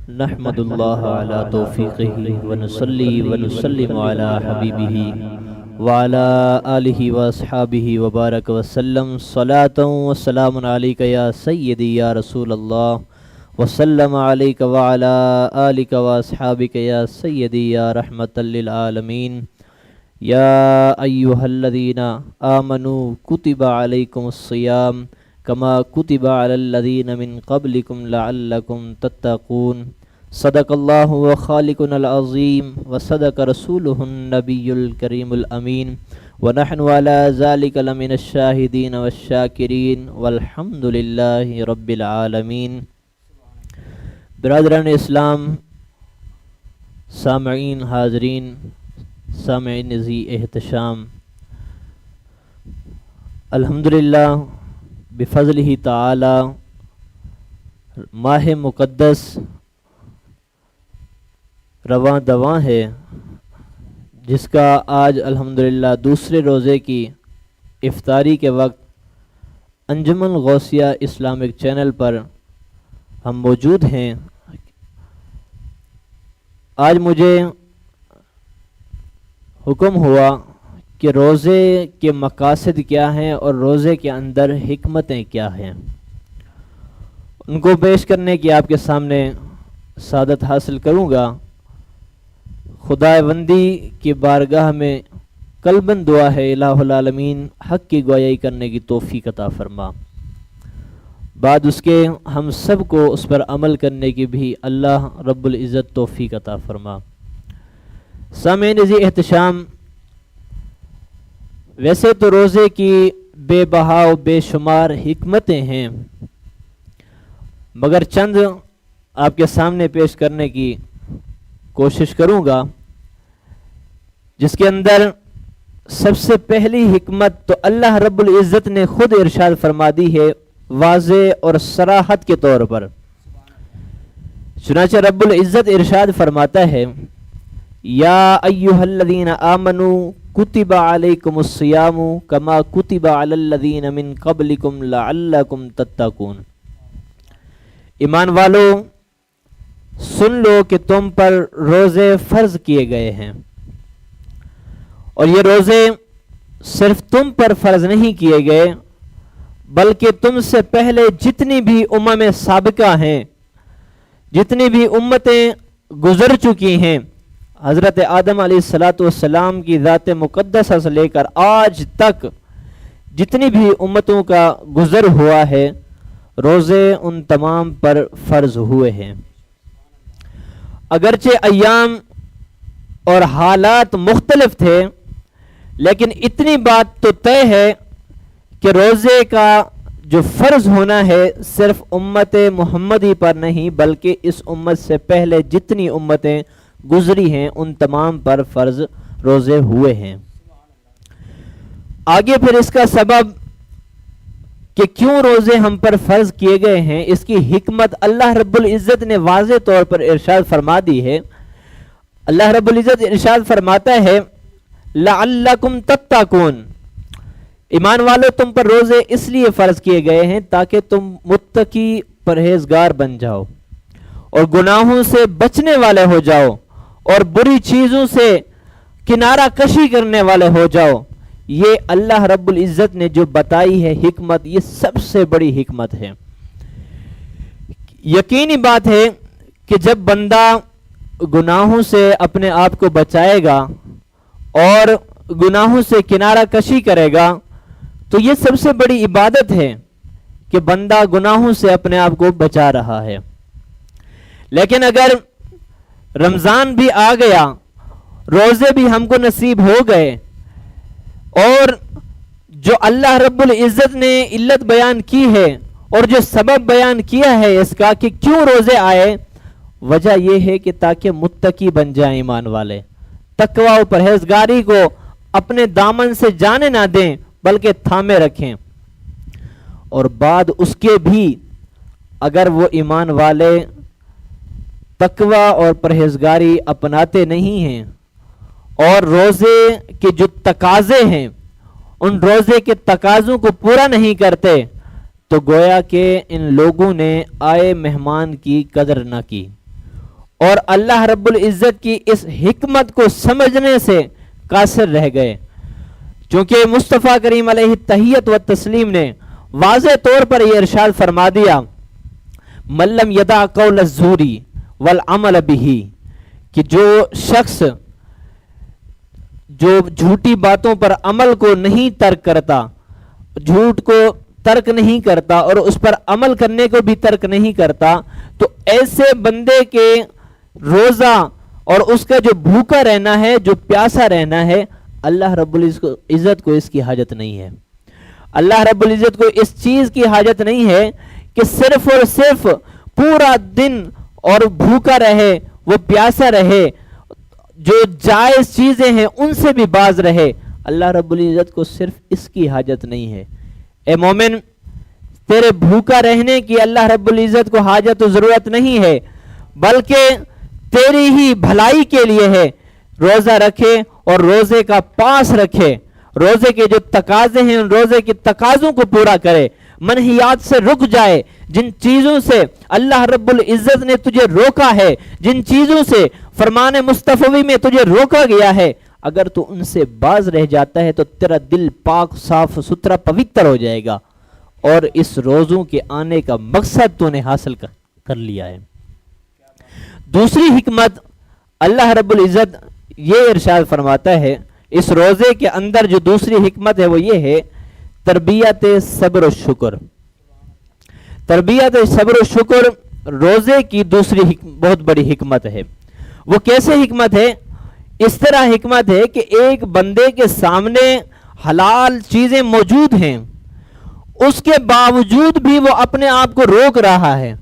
نحمد اللہ علی توفیقہ ونصلی ونسلم علی حبیبہ وعلی آلہ واصحابہ وبارک وسلم صلاۃ وسلام علیک یا سیدی یا رسول اللہ وسلم علیک وعلی آلک واصحابک یا سیدی یا رحمۃ للعالمین یا ایہا الذین آمنوا کتب علیکم الصیام کما کتب علی الذین من قبلکم لعلکم تتقون صدق اللہ و خالقنا العظیم و صدق رسولہ النبی الکریم الامین ونحن علی ذلک لمن الشاہدین والشاکرین والحمد للہ رب العالمین۔ برادران اسلام، سامعین، حاضرین، سامعین ذی احتشام، الحمدللہ بفضلہ تعالی ماہ مقدس رواں دواں ہے، جس کا آج الحمدللہ دوسرے روزے کی افطاری کے وقت انجمن غوثیہ اسلامک چینل پر ہم موجود ہیں۔ آج مجھے حکم ہوا کہ روزے کے مقاصد کیا ہیں اور روزے کے اندر حکمتیں کیا ہیں، ان کو پیش کرنے کی آپ کے سامنے سعادت حاصل کروں گا۔ خداوندی کی بارگاہ میں قلباً دعا ہے الہ العالمین حق کی گویائی کرنے کی توفیق عطا فرما، بعد اس کے ہم سب کو اس پر عمل کرنے کی بھی اللہ رب العزت توفیق عطا فرما۔ سامعین ذی احتشام، ویسے تو روزے کی بے بہا و بے شمار حکمتیں ہیں، مگر چند آپ کے سامنے پیش کرنے کی کوشش کروں گا، جس کے اندر سب سے پہلی حکمت تو اللہ رب العزت نے خود ارشاد فرما دی ہے واضح اور صراحت کے طور پر۔ چنانچہ رب العزت ارشاد فرماتا ہے یا ایہا الذین آمنوا کتب علیکم الصیام کما کتب علی الذین من قبلکم لعلکم تتقون۔ ایمان والو، سن لو کہ تم پر روزے فرض کیے گئے ہیں، اور یہ روزے صرف تم پر فرض نہیں کیے گئے بلکہ تم سے پہلے جتنی بھی امم سابقہ ہیں، جتنی بھی امتیں گزر چکی ہیں، حضرت آدم علیہ السلام کی ذات مقدسہ سے لے کر آج تک جتنی بھی امتوں کا گزر ہوا ہے، روزے ان تمام پر فرض ہوئے ہیں۔ اگرچہ ایام اور حالات مختلف تھے، لیکن اتنی بات تو طے ہے کہ روزے کا جو فرض ہونا ہے صرف امت محمدی پر نہیں بلکہ اس امت سے پہلے جتنی امتیں گزری ہیں ان تمام پر فرض روزے ہوئے ہیں۔ آگے پھر اس کا سبب کہ کیوں روزے ہم پر فرض کیے گئے ہیں، اس کی حکمت اللہ رب العزت نے واضح طور پر ارشاد فرما دی ہے۔ اللہ رب العزت ارشاد فرماتا ہے لعلکم تتقون، ایمان والو تم پر روزے اس لیے فرض کیے گئے ہیں تاکہ تم متقی پرہیزگار بن جاؤ اور گناہوں سے بچنے والے ہو جاؤ اور بری چیزوں سے کنارہ کشی کرنے والے ہو جاؤ۔ یہ اللہ رب العزت نے جو بتائی ہے حکمت، یہ سب سے بڑی حکمت ہے۔ یقینی بات ہے کہ جب بندہ گناہوں سے اپنے آپ کو بچائے گا اور گناہوں سے کنارہ کشی کرے گا تو یہ سب سے بڑی عبادت ہے کہ بندہ گناہوں سے اپنے آپ کو بچا رہا ہے۔ لیکن اگر رمضان بھی آ گیا، روزے بھی ہم کو نصیب ہو گئے، اور جو اللہ رب العزت نے علت بیان کی ہے اور جو سبب بیان کیا ہے اس کا کہ کیوں روزے آئے، وجہ یہ ہے کہ تاکہ متقی بن جائیں، ایمان والے تقوی و پرہیزگاری کو اپنے دامن سے جانے نہ دیں بلکہ تھامے رکھیں، اور بعد اس کے بھی اگر وہ ایمان والے تقوی اور پرہیزگاری اپناتے نہیں ہیں اور روزے کے جو تقاضے ہیں ان روزے کے تقاضوں کو پورا نہیں کرتے تو گویا کہ ان لوگوں نے آئے مہمان کی قدر نہ کی، اور اللہ رب العزت کی اس حکمت کو سمجھنے سے قاصر رہ گئے، چونکہ مصطفیٰ کریم علیہ تحیت و تسلیم نے واضح طور پر یہ ارشاد فرما دیا، من لم یدع قول الزور والعمل به، کہ جو شخص جو جھوٹی باتوں پر عمل کو نہیں ترک کرتا، جھوٹ کو ترک نہیں کرتا اور اس پر عمل کرنے کو بھی ترک نہیں کرتا، تو ایسے بندے کے روزہ اور اس کا جو بھوکا رہنا ہے، جو پیاسا رہنا ہے، اللہ رب العزت کو اس کی حاجت نہیں ہے۔ اللہ رب العزت کو اس چیز کی حاجت نہیں ہے کہ صرف اور صرف پورا دن اور بھوکا رہے، وہ پیاسا رہے، جو جائز چیزیں ہیں ان سے بھی باز رہے۔ اللہ رب العزت کو صرف اس کی حاجت نہیں ہے۔ اے مومن، تیرے بھوکا رہنے کی اللہ رب العزت کو حاجت و ضرورت نہیں ہے، بلکہ تیری ہی بھلائی کے لیے ہے۔ روزہ رکھے اور روزے کا پاس رکھے، روزے کے جو تقاضے ہیں ان روزے کے تقاضوں کو پورا کرے، منہیات سے رک جائے، جن چیزوں سے اللہ رب العزت نے تجھے روکا ہے، جن چیزوں سے فرمان مصطفی میں تجھے روکا گیا ہے، اگر تو ان سے باز رہ جاتا ہے تو تیرا دل پاک، صاف ستھرا، پوتر ہو جائے گا، اور اس روزوں کے آنے کا مقصد تو نے حاصل کر لیا ہے۔ دوسری حکمت اللہ رب العزت یہ ارشاد فرماتا ہے، اس روزے کے اندر جو دوسری حکمت ہے وہ یہ ہے، تربیت صبر و شکر۔ تربیت صبر و شکر روزے کی دوسری بہت بڑی حکمت ہے۔ وہ کیسے حکمت ہے؟ اس طرح حکمت ہے کہ ایک بندے کے سامنے حلال چیزیں موجود ہیں، اس کے باوجود بھی وہ اپنے آپ کو روک رہا ہے،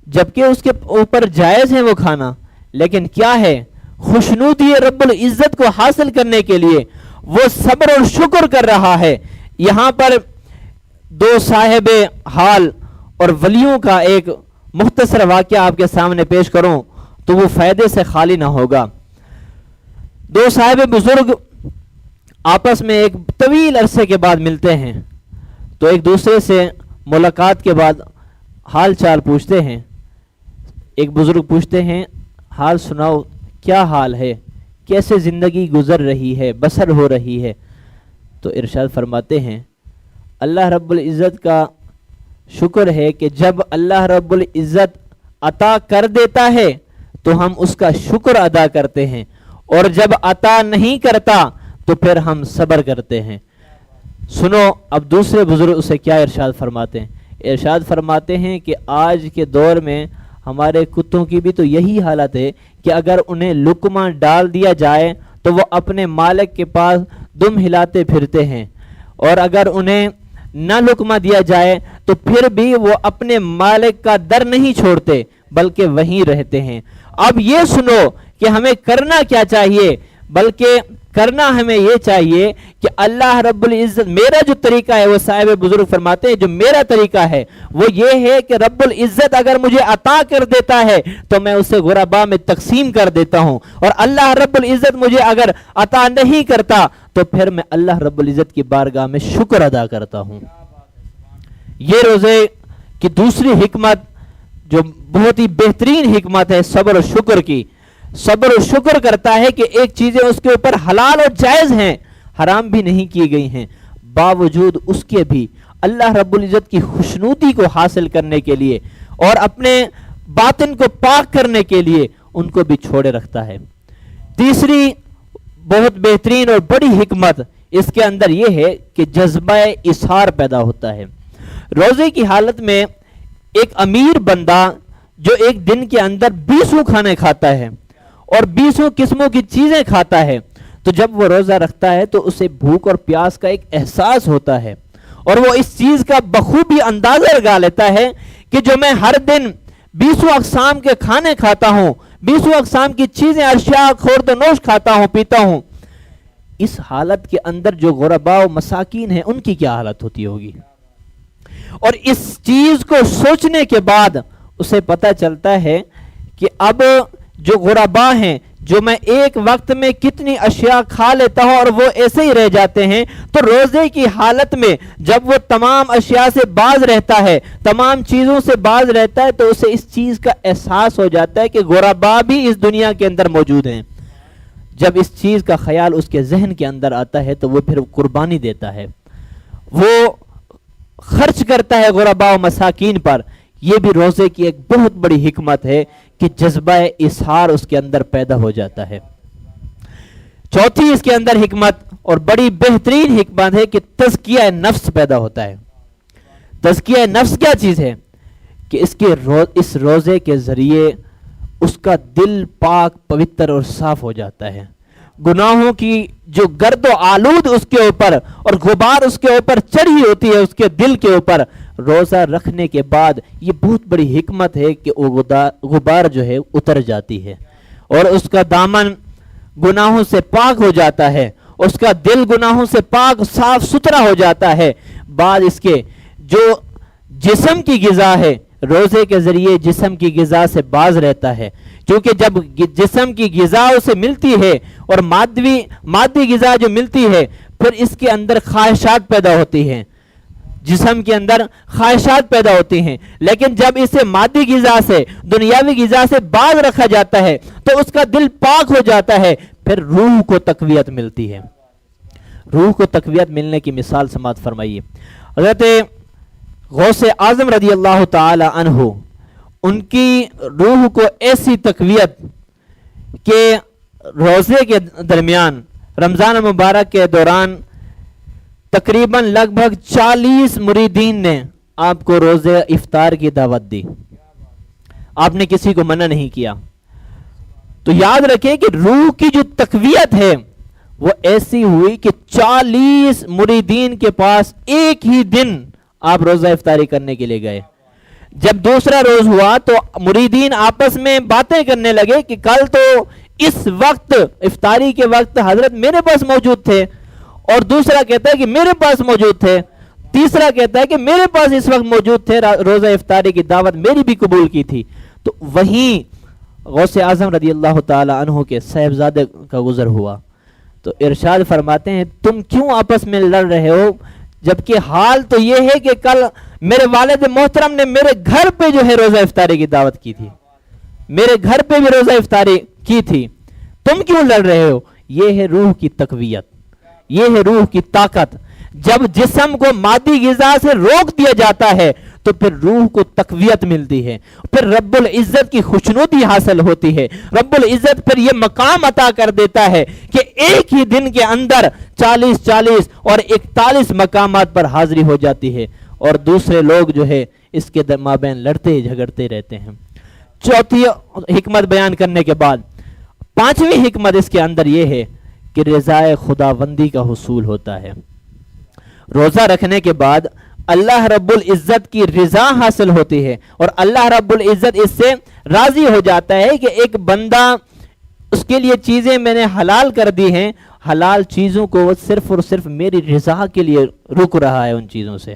جبکہ اس کے اوپر جائز ہے وہ کھانا، لیکن کیا ہے؟ خوشنودی رب العزت کو حاصل کرنے کے لیے وہ صبر اور شکر کر رہا ہے۔ یہاں پر دو صاحب حال اور ولیوں کا ایک مختصر واقعہ آپ کے سامنے پیش کروں تو وہ فائدے سے خالی نہ ہوگا۔ دو صاحب بزرگ آپس میں ایک طویل عرصے کے بعد ملتے ہیں، تو ایک دوسرے سے ملاقات کے بعد حال چال پوچھتے ہیں۔ ایک بزرگ پوچھتے ہیں، حال سناؤ، کیا حال ہے، کیسے زندگی گزر رہی ہے، بسر ہو رہی ہے؟ تو ارشاد فرماتے ہیں، اللہ رب العزت کا شکر ہے کہ جب اللہ رب العزت عطا کر دیتا ہے تو ہم اس کا شکر ادا کرتے ہیں، اور جب عطا نہیں کرتا تو پھر ہم صبر کرتے ہیں۔ سنو اب دوسرے بزرگ اسے کیا ارشاد فرماتے ہیں۔ ارشاد فرماتے ہیں کہ آج کے دور میں ہمارے کتوں کی بھی تو یہی حالت ہے کہ اگر انہیں لقمہ ڈال دیا جائے تو وہ اپنے مالک کے پاس دم ہلاتے پھرتے ہیں، اور اگر انہیں نہ لقمہ دیا جائے تو پھر بھی وہ اپنے مالک کا در نہیں چھوڑتے بلکہ وہیں رہتے ہیں۔ اب یہ سنو کہ ہمیں کرنا کیا چاہیے، بلکہ کرنا ہمیں یہ چاہیے کہ اللہ رب العزت، میرا جو طریقہ ہے، وہ صاحب بزرگ فرماتے ہیں جو میرا طریقہ ہے وہ یہ ہے کہ رب العزت اگر مجھے عطا کر دیتا ہے تو میں اسے غربا میں تقسیم کر دیتا ہوں، اور اللہ رب العزت مجھے اگر عطا نہیں کرتا تو پھر میں اللہ رب العزت کی بارگاہ میں شکر ادا کرتا ہوں۔ یہ روزے کی دوسری حکمت جو بہت ہی بہترین حکمت ہے صبر و شکر کی۔ صبر و شکر کرتا ہے کہ ایک چیزیں اس کے اوپر حلال اور جائز ہیں، حرام بھی نہیں کی گئی ہیں، باوجود اس کے بھی اللہ رب العزت کی خوشنودی کو حاصل کرنے کے لیے اور اپنے باطن کو پاک کرنے کے لیے ان کو بھی چھوڑے رکھتا ہے۔ تیسری بہت بہترین اور بڑی حکمت اس کے اندر یہ ہے کہ جذبہ اظہار پیدا ہوتا ہے۔ روزے کی حالت میں ایک امیر بندہ جو ایک دن کے اندر 20 کھانے کھاتا ہے اور 20 قسموں کی چیزیں کھاتا ہے، تو جب وہ روزہ رکھتا ہے تو اسے بھوک اور پیاس کا ایک احساس ہوتا ہے، اور وہ اس چیز کا بخوبی اندازہ لگا لیتا ہے کہ جو میں ہر دن 20 اقسام کے کھانے کھاتا ہوں، 20 اقسام کی چیزیں، اشیاء، خورد و نوش کھاتا ہوں، پیتا ہوں، اس حالت کے اندر جو غرباء و مساکین ہیں ان کی کیا حالت ہوتی ہوگی۔ اور اس چیز کو سوچنے کے بعد اسے پتہ چلتا ہے کہ اب جو غرباء ہیں، جو میں ایک وقت میں کتنی اشیاء کھا لیتا ہوں اور وہ ایسے ہی رہ جاتے ہیں، تو روزے کی حالت میں جب وہ تمام اشیاء سے باز رہتا ہے، تمام چیزوں سے باز رہتا ہے، تو اسے اس چیز کا احساس ہو جاتا ہے کہ غربا بھی اس دنیا کے اندر موجود ہیں۔ جب اس چیز کا خیال اس کے ذہن کے اندر آتا ہے تو وہ پھر قربانی دیتا ہے، وہ خرچ کرتا ہے غربا و مساکین پر۔ یہ بھی روزے کی ایک بہت بڑی حکمت ہے کہ جذبہ اظہار اس کے اندر پیدا ہو جاتا ہے۔ چوتھی اس کے اندر حکمت اور بڑی بہترین حکمت ہے کہ تزکیہ نفس پیدا ہوتا ہے۔ تزکیہ نفس کیا چیز ہے؟ کہ اس روزے کے ذریعے اس کا دل پاک پوتر اور صاف ہو جاتا ہے۔ گناہوں کی جو گرد و آلود اس کے اوپر اور غبار اس کے اوپر چڑھی ہوتی ہے اس کے دل کے اوپر، روزہ رکھنے کے بعد یہ بہت بڑی حکمت ہے کہ وہ غبار جو ہے اتر جاتی ہے اور اس کا دامن گناہوں سے پاک ہو جاتا ہے، اس کا دل گناہوں سے پاک صاف ستھرا ہو جاتا ہے۔ بعد اس کے جو جسم کی غذا ہے، روزے کے ذریعے جسم کی غذا سے باز رہتا ہے، کیونکہ جب جسم کی غذا اسے ملتی ہے اور مادی غذا جو ملتی ہے، پھر اس کے اندر خواہشات پیدا ہوتی ہیں، جسم کے اندر خواہشات پیدا ہوتی ہیں، لیکن جب اسے مادی غذا سے دنیاوی غذا سے باز رکھا جاتا ہے تو اس کا دل پاک ہو جاتا ہے، پھر روح کو تقویت ملتی ہے۔ روح کو تقویت ملنے کی مثال سماعت فرمائیے۔ حضرت غوث اعظم رضی اللہ تعالی عنہ، ان کی روح کو ایسی تقویت کہ روزے کے درمیان رمضان مبارک کے دوران تقریباً لگ بھگ 40 مریدین نے آپ کو روزے افطار کی دعوت دی، آپ نے کسی کو منع نہیں کیا۔ تو یاد رکھیں کہ روح کی جو تقویت ہے وہ ایسی ہوئی کہ 40 مریدین کے پاس ایک ہی دن آپ روزہ افطاری کرنے کے لیے گئے۔ جب دوسرا روز ہوا تو مریدین آپس میں باتیں کرنے لگے کہ کل تو اس وقت افطاری کے وقت حضرت میرے پاس موجود تھے، اور دوسرا کہتا ہے کہ میرے پاس موجود تھے، تیسرا کہتا ہے کہ میرے پاس اس وقت موجود تھے، روزہ افطاری کی دعوت میری بھی قبول کی تھی۔ تو وہیں غوث اعظم رضی اللہ تعالی عنہ کے صاحبزادے کا گزر ہوا، تو ارشاد فرماتے ہیں تم کیوں آپس میں لڑ رہے ہو، جبکہ حال تو یہ ہے کہ کل میرے والد محترم نے میرے گھر پہ جو ہے روزہ افطاری کی دعوت کی تھی، میرے گھر پہ بھی روزہ افطاری کی تھی، تم کیوں لڑ رہے ہو؟ یہ ہے روح کی تقویت، یہ ہے روح کی طاقت۔ جب جسم کو مادی غذا سے روک دیا جاتا ہے تو پھر روح کو تقویت ملتی ہے، پھر رب العزت کی خوشنودی حاصل ہوتی ہے، رب العزت پھر یہ مقام عطا کر دیتا ہے کہ ایک ہی دن کے اندر 40 اور 41 مقامات پر حاضری ہو جاتی ہے، اور دوسرے لوگ جو ہے اس کے مابین لڑتے جھگڑتے رہتے ہیں۔ چوتھی حکمت بیان کرنے کے بعد پانچویں حکمت اس کے اندر یہ ہے کہ رضائے خداوندی کا حصول ہوتا ہے۔ روزہ رکھنے کے بعد اللہ رب العزت کی رضا حاصل ہوتی ہے، اور اللہ رب العزت اس سے راضی ہو جاتا ہے کہ ایک بندہ، اس کے لیے چیزیں میں نے حلال کر دی ہیں، حلال چیزوں کو وہ صرف اور صرف میری رضا کے لیے رک رہا ہے، ان چیزوں سے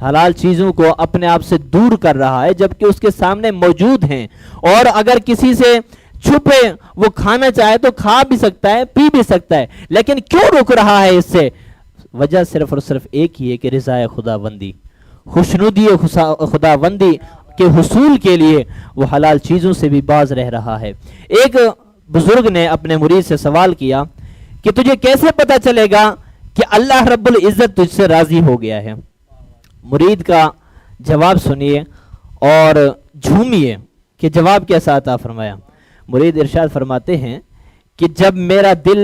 حلال چیزوں کو اپنے آپ سے دور کر رہا ہے، جبکہ اس کے سامنے موجود ہیں، اور اگر کسی سے چھپے وہ کھانا چاہے تو کھا بھی سکتا ہے، پی بھی سکتا ہے، لیکن کیوں رک رہا ہے اس سے؟ وجہ صرف اور صرف ایک ہی ہے کہ رضائے خداوندی، خوشنودی خداوندی کے حصول کے لیے وہ حلال چیزوں سے بھی باز رہ رہا ہے۔ ایک بزرگ نے اپنے مرید سے سوال کیا کہ تجھے کیسے پتا چلے گا کہ اللہ رب العزت تجھ سے راضی ہو گیا ہے؟ مرید کا جواب سنیے اور جھومیے کہ جواب کیسا عطا فرمایا۔ مرید ارشاد فرماتے ہیں کہ جب میرا دل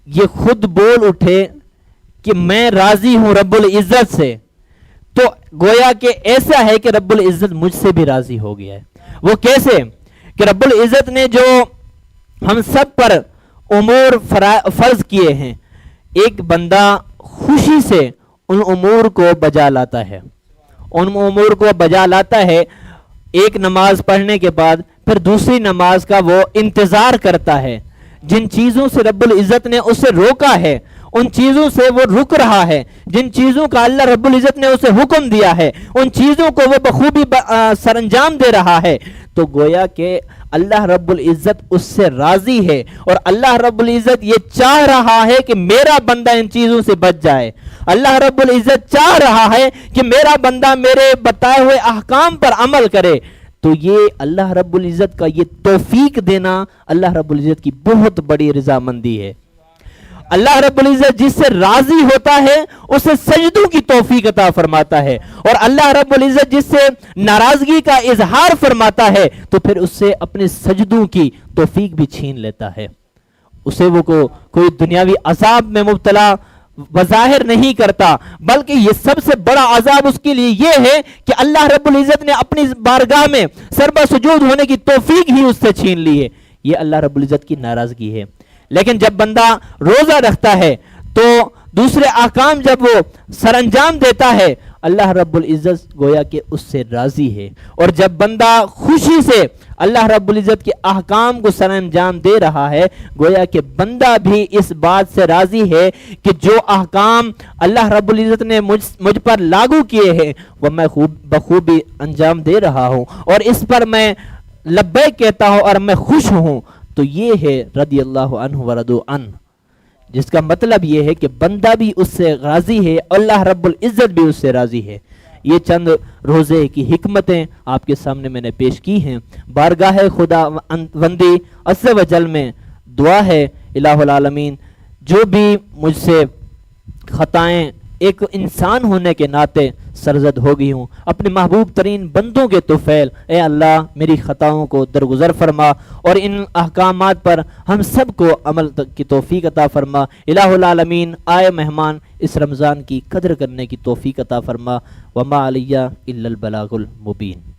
یہ خود بول اٹھے کہ میں راضی ہوں رب العزت سے، تو گویا کہ ایسا ہے کہ رب العزت مجھ سے بھی راضی ہو گیا ہے۔ وہ کیسے؟ کہ رب العزت نے جو ہم سب پر امور فرض کیے ہیں، ایک بندہ خوشی سے ان امور کو بجا لاتا ہے، ان امور کو بجا لاتا ہے، ایک نماز پڑھنے کے بعد پھر دوسری نماز کا وہ انتظار کرتا ہے، جن چیزوں سے رب العزت نے اسے روکا ہے ان چیزوں سے وہ رک رہا ہے، جن چیزوں کا اللہ رب العزت نے اسے حکم دیا ہے ان چیزوں کو وہ بخوبی سر انجام دے رہا ہے، تو گویا کہ اللہ رب العزت اس سے راضی ہے، اور اللہ رب العزت یہ چاہ رہا ہے کہ میرا بندہ ان چیزوں سے بچ جائے۔ اللہ رب العزت چاہ رہا ہے کہ میرا بندہ میرے بتائے ہوئے احکام پر عمل کرے، تو یہ اللہ رب العزت کا یہ توفیق دینا اللہ رب العزت کی بہت بڑی رضامندی ہے۔ اللہ رب العزت جس سے راضی ہوتا ہے اسے سجدوں کی توفیق عطا فرماتا ہے، اور اللہ رب العزت جس سے ناراضگی کا اظہار فرماتا ہے تو پھر اس سے اپنے سجدوں کی توفیق بھی چھین لیتا ہے، اسے وہ کوئی دنیاوی عذاب میں مبتلا بظاہر نہیں کرتا، بلکہ یہ سب سے بڑا عذاب اس کے لیے یہ ہے کہ اللہ رب العزت نے اپنی بارگاہ میں سربا سجود ہونے کی توفیق ہی اس سے چھین لی ہے۔ یہ اللہ رب العزت کی ناراضگی ہے۔ لیکن جب بندہ روزہ رکھتا ہے تو دوسرے احکام جب وہ سر انجام دیتا ہے، اللہ رب العزت گویا کہ اس سے راضی ہے، اور جب بندہ خوشی سے اللہ رب العزت کے احکام کو سر انجام دے رہا ہے، گویا کہ بندہ بھی اس بات سے راضی ہے کہ جو احکام اللہ رب العزت نے مجھ پر لاگو کیے ہیں وہ میں بخوبی انجام دے رہا ہوں، اور اس پر میں لبیک کہتا ہوں اور میں خوش ہوں۔ تو یہ ہے رضی اللہ عنہ ورضوا عنہ، جس کا مطلب یہ ہے کہ بندہ بھی اس سے راضی ہے، اللہ رب العزت بھی اس سے راضی ہے۔ یہ چند روزے کی حکمتیں آپ کے سامنے میں نے پیش کی ہیں۔ بارگاہ خدا بندی عز و جل میں دعا ہے الہ العالمین، جو بھی مجھ سے خطائیں ایک انسان ہونے کے ناطے سرزد ہو گئی ہوں، اپنے محبوب ترین بندوں کے طفیل اے اللہ میری خطاؤں کو درگزر فرما، اور ان احکامات پر ہم سب کو عمل کی توفیق عطا فرما۔ الہ العالمین آئے مہمان اس رمضان کی قدر کرنے کی توفیق عطا فرما۔ وما علیہ الا البلاغ المبین۔